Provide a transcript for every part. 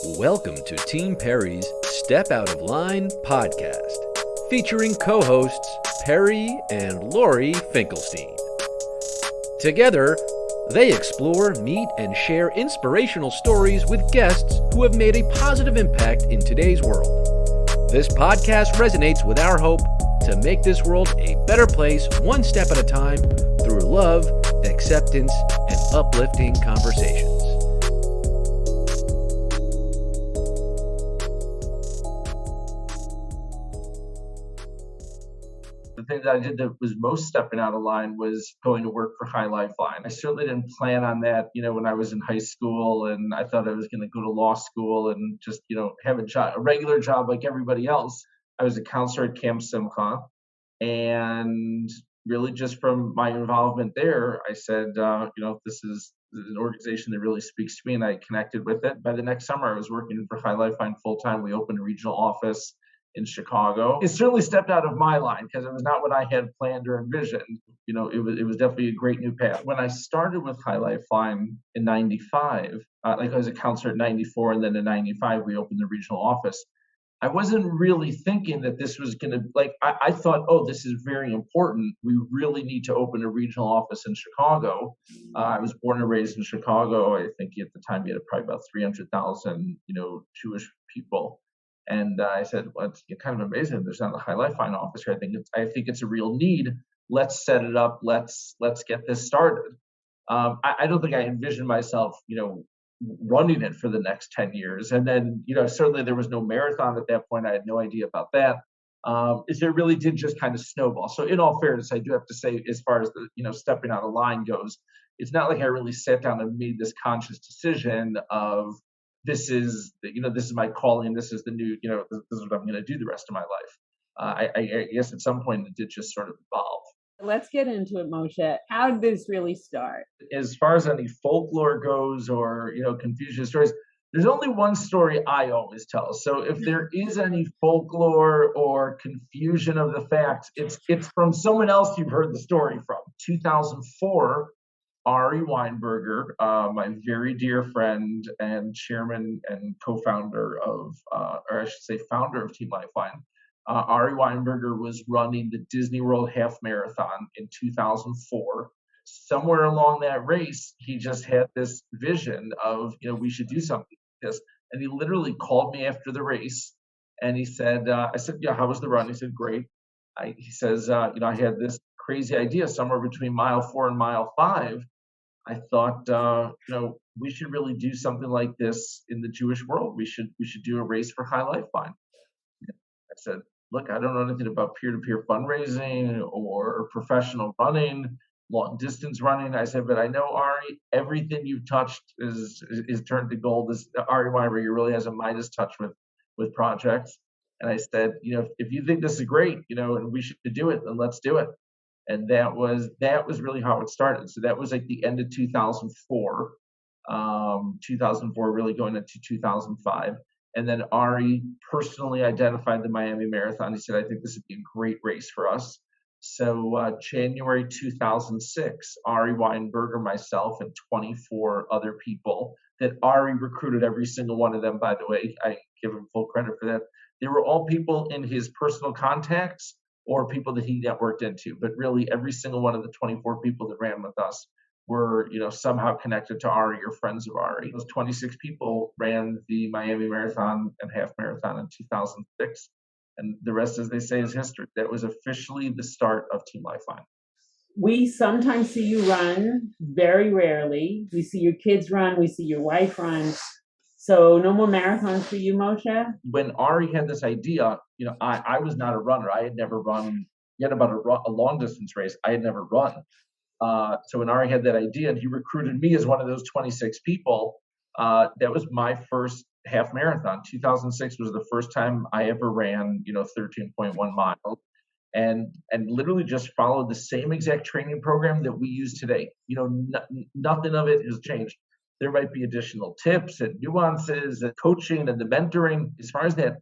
Welcome to Team Peri's Step Out of Line podcast, featuring co-hosts Peri and Lori Finkelstein. Together, they explore, meet, and share inspirational stories with guests who have made a positive impact in today's world. This podcast resonates with our hope to make this world a better place one step at a time through love, acceptance, and uplifting conversations. The thing that I did that was most stepping out of line was going to work for Chai Lifeline. I certainly didn't plan on that, when I was in high school, and I thought I was going to go to law school and just, have a regular job like everybody else. I was a counselor at Camp Simcha, and really just from my involvement there, I said, this is an organization that really speaks to me, and I connected with it. By the next summer, I was working for Chai Lifeline full time. We opened a regional office in Chicago. It certainly stepped out of my line because it was not what I had planned or envisioned. It was definitely a great new path. When I started with Chai Lifeline in 95, I was a counselor at 94, and then in 95, we opened the regional office. I wasn't really thinking that this was going to, I thought, this is very important. We really need to open a regional office in Chicago. I was born and raised in Chicago. I think at the time we had probably about 300,000, Jewish people. And I said, well, it's kind of amazing there's not a Chai Lifeline office here. I think it's a real need. Let's set it up. Let's get this started. I don't think I envisioned myself, running it for the next 10 years. And then, certainly there was no marathon at that point. I had no idea about that. It really did just kind of snowball. So in all fairness, I do have to say, as far as the, stepping out of line goes, it's not like I really sat down and made this conscious decision of, this is my calling. This is the new, this is what I'm going to do the rest of my life. I guess at some point it did just sort of evolve. Let's get into it, Moshe. How did this really start? As far as any folklore goes or, confusion stories, there's only one story I always tell. So if there is any folklore or confusion of the facts, it's from someone else you've heard the story from. 2004, Ari Weinberger, my very dear friend and chairman and co-founder of, or I should say founder of Team Lifeline, Ari Weinberger was running the Disney World Half Marathon in 2004. Somewhere along that race, he just had this vision of, we should do something like this. And he literally called me after the race, and he said, I said, yeah, how was the run? He said, great. He says, I had this crazy idea somewhere between mile 4 and mile 5. I thought, we should really do something like this in the Jewish world. We should do a race for Chai Lifeline. I said, look, I don't know anything about peer-to-peer fundraising or professional running, long distance running. I said, but I know, Ari, everything you've touched is turned to gold. Ari Weinberger really has a Midas touch with projects. And I said, if you think this is great, and we should do it, then let's do it. And that was really how it started. So that was like the end of 2004, 2004 really going into 2005. And then Ari personally identified the Miami Marathon. He said, I think this would be a great race for us. So January 2006, Ari Weinberger, myself, and 24 other people that Ari recruited, every single one of them, by the way, I give him full credit for that. They were all people in his personal contacts or people that he networked into. But really, every single one of the 24 people that ran with us were, somehow connected to Ari or friends of Ari. Those 26 people ran the Miami Marathon and Half Marathon in 2006. And the rest, as they say, is history. That was officially the start of Team Lifeline. We sometimes see you run, very rarely. We see your kids run, we see your wife run. So no more marathons for you, Moshe? When Ari had this idea, I was not a runner. I had never run, yet about a long distance race. I had never run. So when Ari had that idea and he recruited me as one of those 26 people, that was my first half marathon. 2006 was the first time I ever ran, 13.1 miles, and literally just followed the same exact training program that we use today. Nothing of it has changed. There might be additional tips and nuances and coaching and the mentoring. As far as that,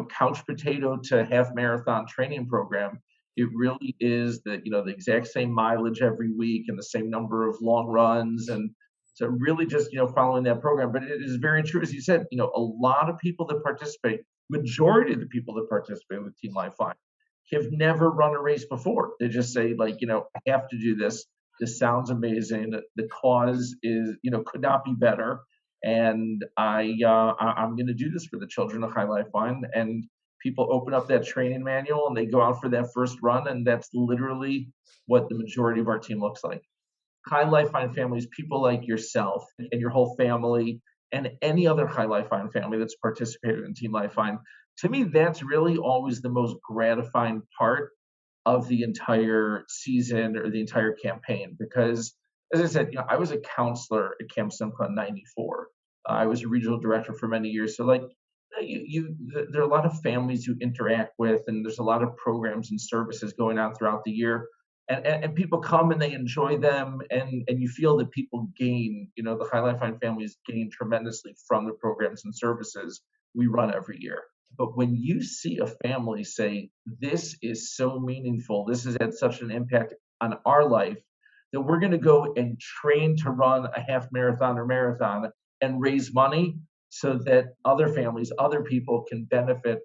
couch potato to half marathon training program, it really is the exact same mileage every week and the same number of long runs and So really just, following that program. But it is very true, as you said, a lot of people that participate, majority of the people that participate with Team Lifeline have never run a race before. They just say like, I have to do this. This sounds amazing. The cause is, could not be better. And I'm going to do this for the children of Chai Lifeline. And people open up that training manual and they go out for that first run. And that's literally what the majority of our team looks like. Chai Lifeline families, people like yourself and your whole family, and any other Chai Lifeline family that's participated in Team Lifeline. To me, that's really always the most gratifying part of the entire season or the entire campaign. Because, as I said, I was a counselor at Camp Simcha in '94. I was a regional director for many years. So, like, there are a lot of families you interact with, and there's a lot of programs and services going on throughout the year. And people come and they enjoy them, and you feel that people gain, the Chai Lifeline families gain tremendously from the programs and services we run every year. But when you see a family say, this is so meaningful, this has had such an impact on our life, that we're going to go and train to run a half marathon or marathon and raise money so that other families, other people can benefit,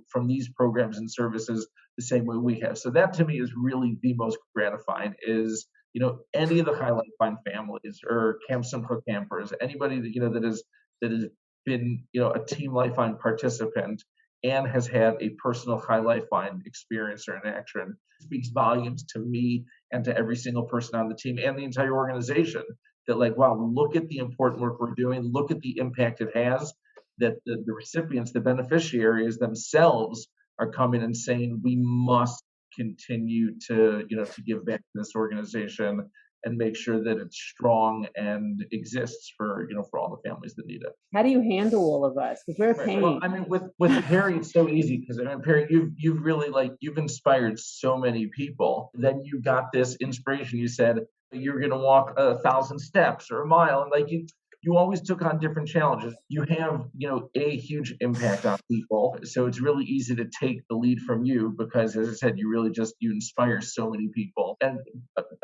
from these programs and services the same way we have. So that to me is really the most gratifying is, any of the Chai Lifeline families or Camp Simcha campers, anybody that, that has been, a Team Lifeline participant and has had a personal Chai Lifeline experience or interaction speaks volumes to me and to every single person on the team and the entire organization. That like, wow, look at the important work we're doing, look at the impact it has, that the recipients, the beneficiaries themselves are coming and saying, we must continue to, to give back to this organization and make sure that it's strong and exists for, for all the families that need it. How do you handle all of us? Because we're Right. paying. Well, I mean, with Peri, it's so easy because Peri, you've really you've inspired so many people. Then you got this inspiration. You said you're going to walk 1,000 steps or a mile, and you always took on different challenges. You have a huge impact on people, so it's really easy to take the lead from you because, as I said, you inspire so many people, and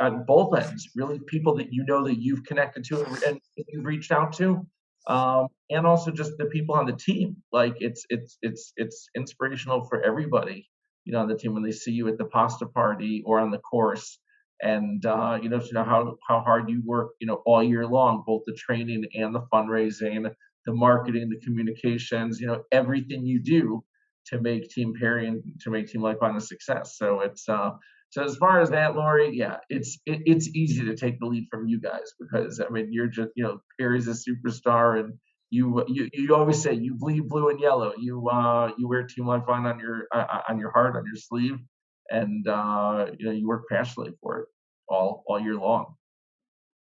on both ends, really people that that you've connected to and you've reached out to. And also just the people on the team. Like it's inspirational for everybody, on the team when they see you at the pasta party or on the course, and to know how hard you work, all year long, both the training and the fundraising, the marketing, the communications, everything you do to make Team Peri and to make Team Lifeline a success. So it's so as far as that, Lori, yeah, it's easy to take the lead from you guys because I mean you're just Peri's a superstar and you always say you bleed blue and yellow. You wear Team Lifeline on your heart, on your sleeve, and you work passionately for it all year long.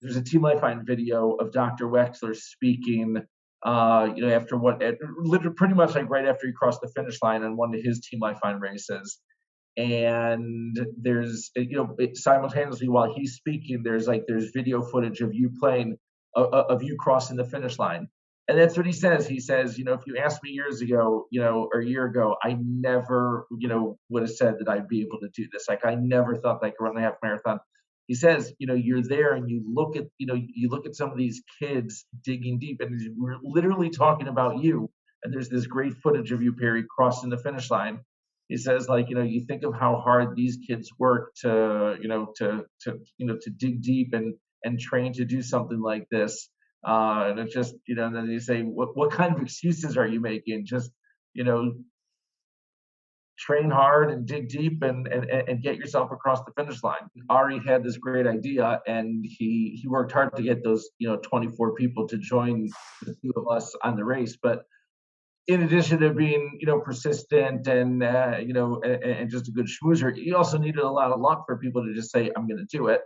There's a Team Lifeline video of Dr. Wexler speaking. After literally pretty much like right after he crossed the finish line on one of his Team Lifeline races. And there's simultaneously while he's speaking there's video footage of you playing of you crossing the finish line, and that's what he says. He says, if you asked me years ago, or a year ago, I never would have said that I'd be able to do this. Like I never thought that I could run a half marathon. He says, you're there and you look at some of these kids digging deep, and we're literally talking about you, and there's this great footage of you, Peri, crossing the finish line. He says, you think of how hard these kids work to dig deep and train to do something like this. And it's just, and then you say, what kind of excuses are you making? Just, train hard and dig deep and get yourself across the finish line. Ari had this great idea and he worked hard to get those, 24 people to join the two of us on the race. But in addition to being, persistent and just a good schmoozer, he also needed a lot of luck for people to just say, I'm going to do it.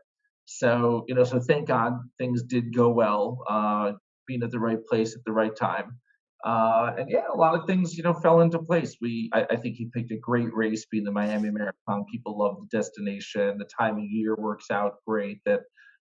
So, so thank God things did go well, being at the right place at the right time. And yeah, a lot of things, fell into place. I think he picked a great race being the Miami Marathon. People love the destination. The time of year works out great that,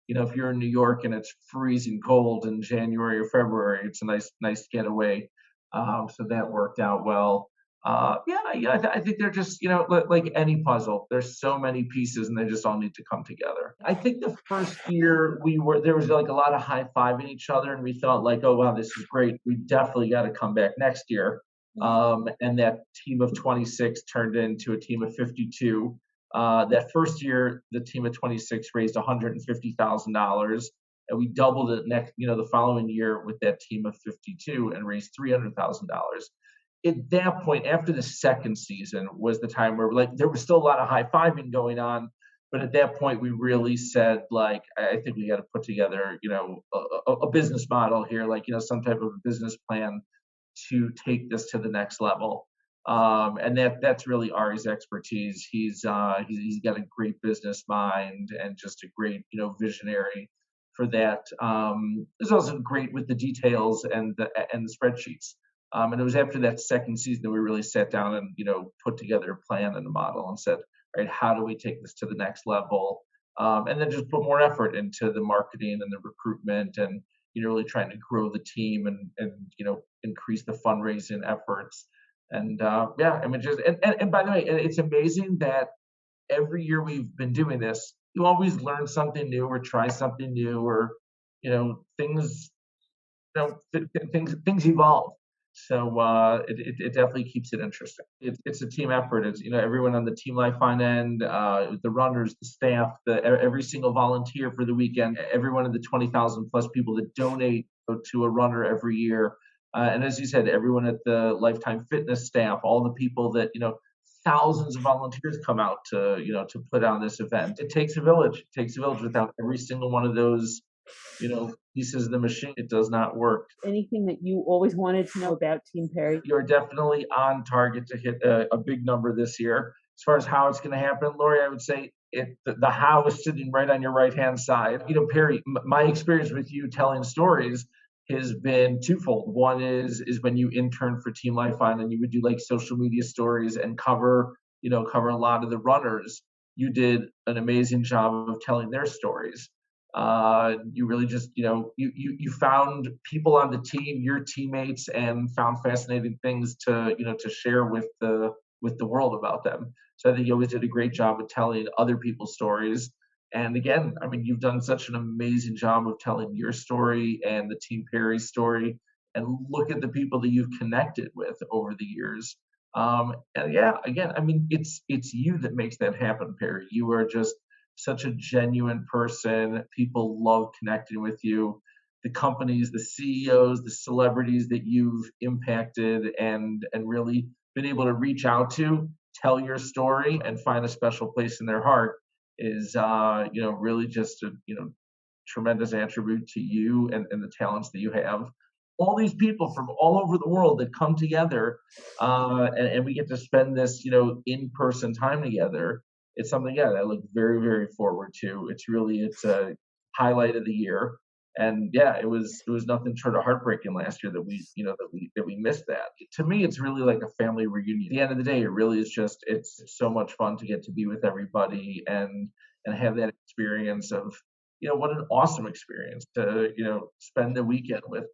if you're in New York and it's freezing cold in January or February, it's a nice getaway. So that worked out well. I think they're just, like any puzzle. There's so many pieces, and they just all need to come together. I think the first year there was like a lot of high fiving each other, and we thought like, oh wow, this is great. We definitely got to come back next year. And that team of 26 turned into a team of 52. That first year, the team of 26 raised $150,000, and we doubled it the following year with that team of 52 and raised $300,000. At that point, after the second season, was the time where like there was still a lot of high fiving going on, but at that point we really said like I think we got to put together a business model here, like some type of a business plan to take this to the next level. And that's really Ari's expertise. He's got a great business mind and just a great visionary for that. He's also great with the details and the spreadsheets. And it was after that second season that we really sat down and put together a plan and a model and said, all right, how do we take this to the next level? And then just put more effort into the marketing and the recruitment and really trying to grow the team and increase the fundraising efforts. And and by the way, it's amazing that every year we've been doing this, you always learn something new or try something new, or things things evolve. So it definitely keeps it interesting. It's a team effort. It's everyone on the Team Lifeline end, the runners, the staff, every single volunteer for the weekend, every one of the 20,000 plus people that donate to a runner every year, and as you said, everyone at the Lifetime Fitness staff, all the people that thousands of volunteers come out to put on this event. It takes a village. It takes a village. Without every single one of those pieces of the machine, it does not work. Anything that you always wanted to know about Team Peri? You're definitely on target to hit a big number this year. As far as how it's going to happen, Lori, I would say the how is sitting right on your right hand side. Peri, my experience with you telling stories has been twofold. One is when you interned for Team Lifeline and you would do like social media stories and cover a lot of the runners. You did an amazing job of telling their stories. You really just you found people on the team, your teammates, and found fascinating things to share with the world about them. So I think you always did a great job of telling other people's stories. And again, I mean, you've done such an amazing job of telling your story and the Team Peri story, and look at the people that you've connected with over the years. And yeah, again, I mean, it's you that makes that happen, Peri. You are just such a genuine person. People love connecting with you. The companies, the CEOs, the celebrities that you've impacted and really been able to reach out to, tell your story, and find a special place in their heart is really just a tremendous attribute to you and the talents that you have. All these people from all over the world that come together, and we get to spend this in-person time together. It's something that I look very, very forward to. It's a highlight of the year. And yeah, it was nothing short of heartbreaking last year that we missed that. To me, it's really like a family reunion. At the end of the day, it really is just it's so much fun to get to be with everybody and have that experience of what an awesome experience to spend the weekend with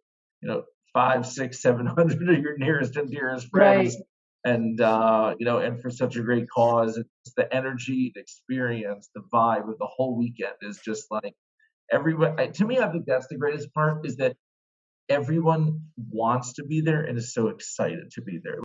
5, 6, 700 of your nearest and dearest friends. Right. And and for such a great cause. It's the energy, the experience, the vibe of the whole weekend is just like everyone. To me, I think that's the greatest part, is that everyone wants to be there and is so excited to be there.